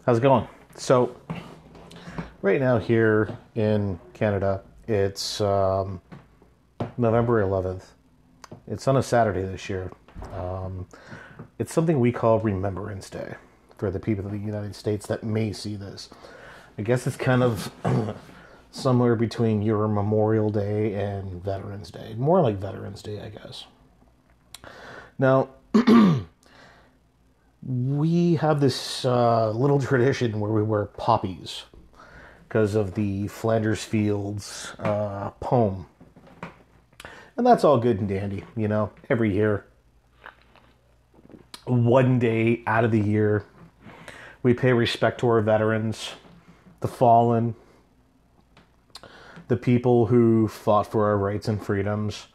How's it going? So, right now here in Canada, it's November 11th. It's on a Saturday this year. Um, it's something we call Remembrance Day for the people of the United States that may see this. I guess it's kind of somewhere between your Memorial Day and Veterans Day. More like Veterans Day, I guess. Now, we have this little tradition where we wear poppies because of the Flanders Fields poem. And that's all good and dandy, you know, every year. One day out of the year, we pay respect to our veterans, the fallen, the people who fought for our rights and freedoms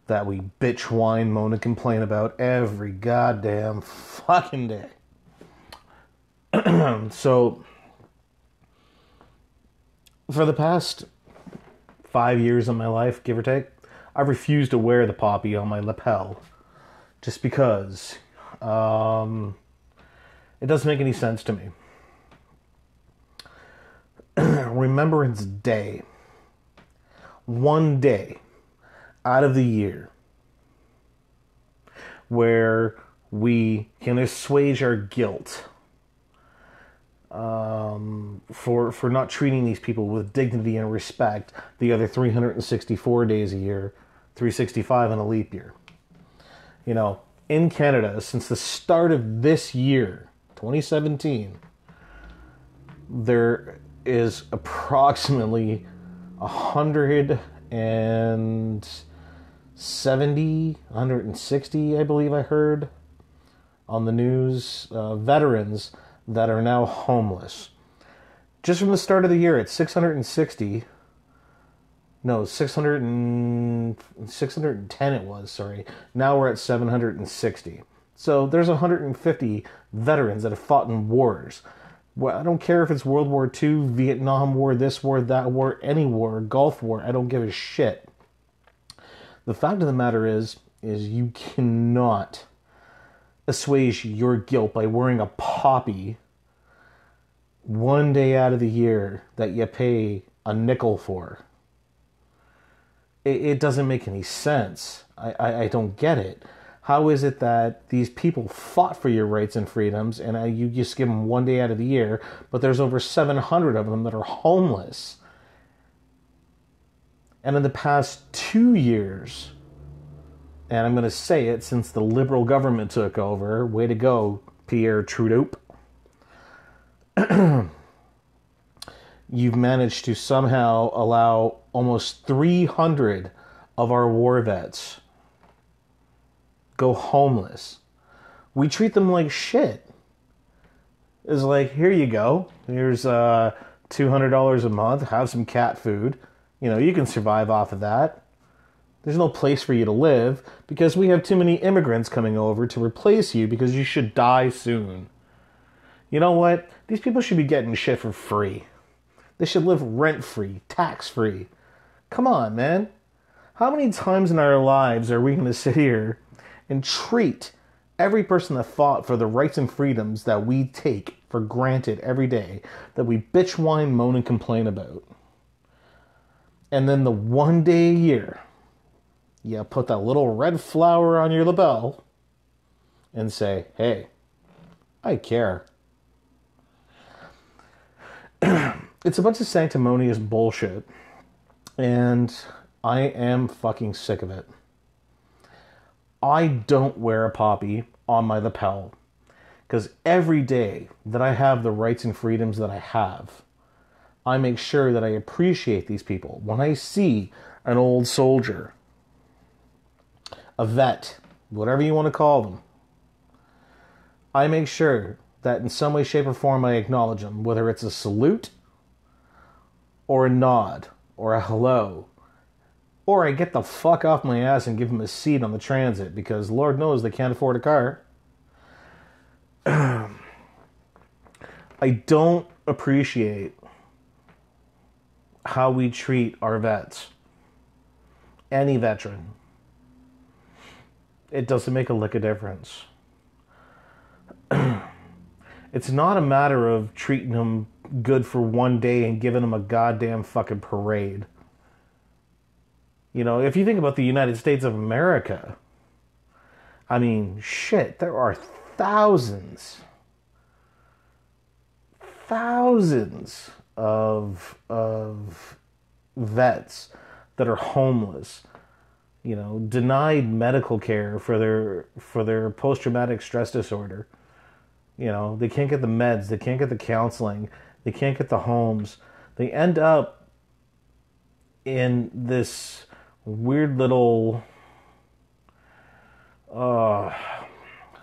that we bitch, whine, moan, and complain about every goddamn fucking day. So, for the past 5 years of my life, give or take, I've refused to wear the poppy on my lapel just because it doesn't make any sense to me. Remembrance Day, one day out of the year where we can assuage our guilt for not treating these people with dignity and respect the other 364 days a year, 365 in a leap year. You know, in Canada, since the start of this year, 2017, there is approximately 160, I believe I heard on the news, veterans that are now homeless. Just from the start of the year, it's 660. No, 610 it was, sorry. Now we're at 760. So there's 150 veterans that have fought in wars. Well, I don't care if it's World War II, Vietnam War, this war, that war, any war, Gulf War. I don't give a shit. The fact of the matter is you cannot assuage your guilt by wearing a poppy one day out of the year that you pay a nickel for. It doesn't make any sense. I don't get it. How is it that these people fought for your rights and freedoms and you just give them one day out of the year, but there's over 700 of them that are homeless? And in the past 2 years, and I'm going to say it since the Liberal government took over, way to go, Pierre Trudeau, you've managed to somehow allow almost 300 of our war vets go homeless. We treat them like shit. It's like, here you go. Here's $200 a month. Have some cat food. You know, you can survive off of that. There's no place for you to live because we have too many immigrants coming over to replace you because you should die soon. You know what? These people should be getting shit for free. They should live rent-free, tax-free. Come on, man. How many times in our lives are we going to sit here and treat every person that fought for the rights and freedoms that we take for granted every day, that we bitch, whine, moan, and complain about? And then the one day a year, you put that little red flower on your lapel and say, hey, I care. It's a bunch of sanctimonious bullshit, and I am fucking sick of it. I don't wear a poppy on my lapel because every day that I have the rights and freedoms that I have, I make sure that I appreciate these people. When I see an old soldier, a vet, whatever you want to call them, I make sure that in some way, shape, or form I acknowledge them, whether it's a salute or a nod or a hello, or I get the fuck off my ass and give them a seat on the transit because Lord knows they can't afford a car. I don't appreciate how we treat our vets. Any veteran. It doesn't make a lick of difference. It's not a matter of treating them good for one day and giving them a goddamn fucking parade. You know, if you think about the United States of America, I mean, shit, there are thousands of vets that are homeless, you know, denied medical care for their post-traumatic stress disorder. You know, they can't get the meds, they can't get the counseling, they can't get the homes. They end up in this weird little, how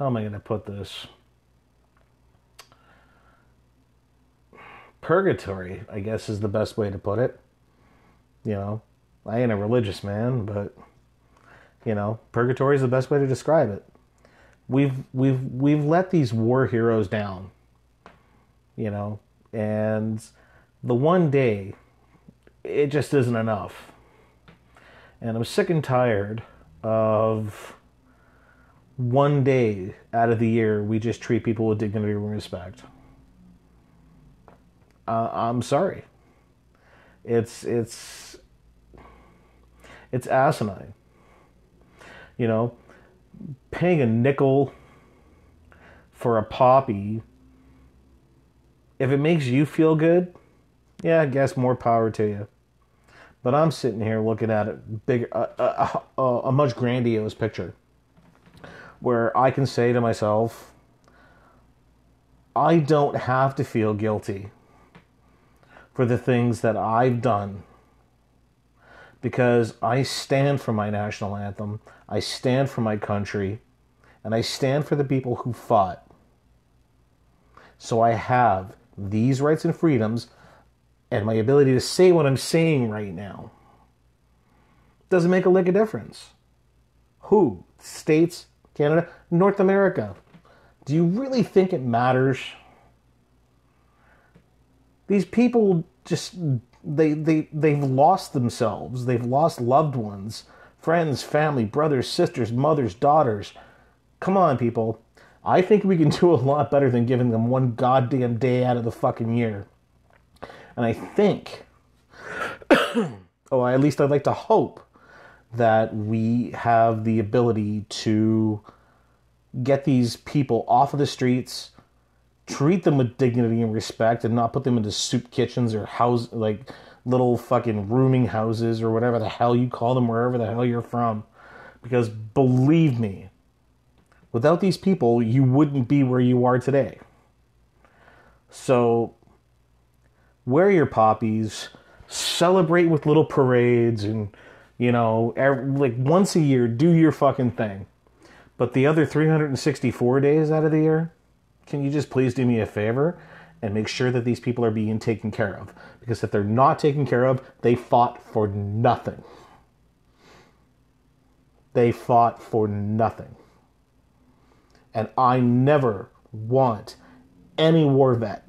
am I going to put this? Purgatory, I guess, is the best way to put it. You know, I ain't a religious man, but, you know, purgatory is the best way to describe it. We've let these war heroes down, you know, and the one day, it just isn't enough. And I'm sick and tired of one day out of the year we just treat people with dignity and respect. I'm sorry. It's asinine. You know, paying a nickel for a poppy, if it makes you feel good, yeah, I guess more power to you. But I'm sitting here looking at it big, a much grandiose picture, where I can say to myself, I don't have to feel guilty for the things that I've done, because I stand for my national anthem, I stand for my country, and I stand for the people who fought. So I have these rights and freedoms and my ability to say what I'm saying right now. Doesn't make a lick of difference. Who? States, Canada, North America. Do you really think it matters? These people just, they've lost themselves. They've lost loved ones, friends, family, brothers, sisters, mothers, daughters. Come on, people. I think we can do a lot better than giving them one goddamn day out of the fucking year. And I think, at least I'd like to hope, that we have the ability to get these people off of the streets, treat them with dignity and respect, and not put them into soup kitchens or little fucking rooming houses or whatever the hell you call them, wherever the hell you're from. Because believe me, without these people, you wouldn't be where you are today. So, wear your poppies, celebrate with little parades, and, you know, once a year, do your fucking thing. But the other 364 days out of the year, can you just please do me a favor and make sure that these people are being taken care of? Because if they're not taken care of, they fought for nothing. They fought for nothing. And I never want any war vet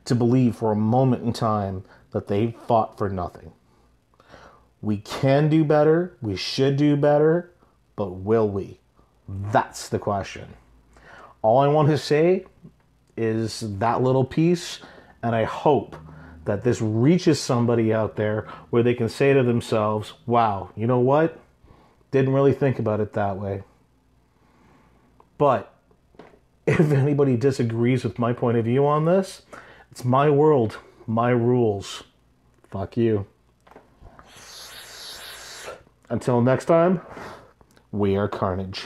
to believe for a moment in time that they fought for nothing. We can do better, we should do better, but will we? That's the question. All I want to say is that little piece, and I hope that this reaches somebody out there where they can say to themselves, wow, you know what? Didn't really think about it that way. But if anybody disagrees with my point of view on this, it's my world, my rules. Fuck you. Until next time, we are Carnage.